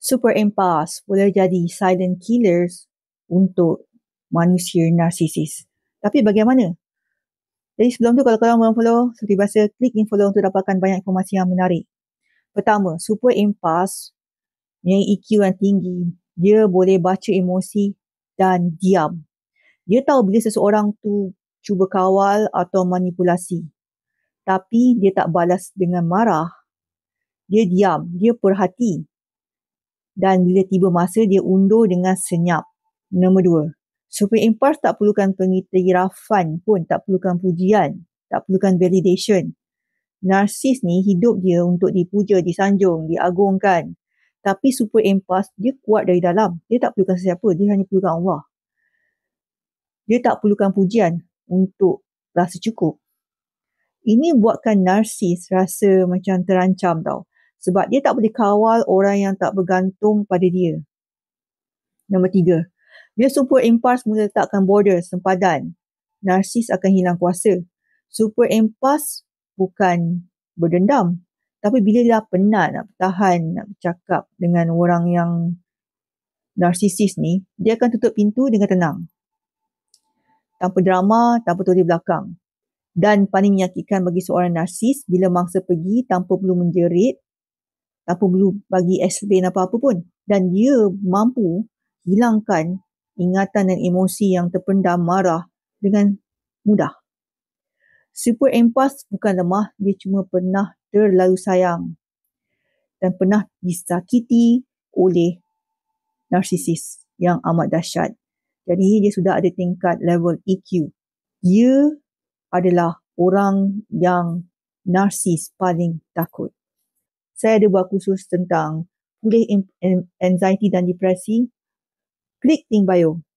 Super empaths boleh jadi silent killers untuk manusia narsisis. Tapi bagaimana? Jadi sebelum tu, kalau korang belum follow, seperti biasa, klik link follow untuk dapatkan banyak informasi yang menarik. Pertama, super empaths yang EQ yang tinggi, dia boleh baca emosi dan diam. Dia tahu bila seseorang tu cuba kawal atau manipulasi. Tapi dia tak balas dengan marah. Dia diam, dia perhati. Dan bila tiba masa, dia undur dengan senyap. Nombor dua, super empaths tak perlukan pengiktirafan pun, tak perlukan pujian, tak perlukan validation. Narsis ni hidup dia untuk dipuja, disanjung, diagungkan. Tapi super empaths, dia kuat dari dalam. Dia tak perlukan sesiapa, dia hanya perlukan Allah. Dia tak perlukan pujian untuk rasa cukup. Ini buatkan narsis rasa macam terancam tau. Sebab dia tak boleh kawal orang yang tak bergantung pada dia. Nombor tiga, bila super empaths mula letakkan border, sempadan, narsis akan hilang kuasa. Super empaths bukan berdendam. Tapi bila dia dah penat nak bertahan, nak bercakap dengan orang yang narsisis ni, dia akan tutup pintu dengan tenang. Tanpa drama, tanpa toleh belakang. Dan paling menyakitkan bagi seorang narsis, bila mangsa pergi tanpa perlu menjerit, tanpa perlu bagi explain apa-apa pun. Dan dia mampu hilangkan ingatan dan emosi yang terpendam marah dengan mudah. Super empaths bukan lemah, dia cuma pernah terlalu sayang dan pernah disakiti oleh narsisis yang amat dahsyat. Jadi dia sudah ada tingkat level EQ. Dia adalah orang yang narsis paling takut. Saya ada buat kursus tentang pulih anxiety dan depresi. Klik link bio.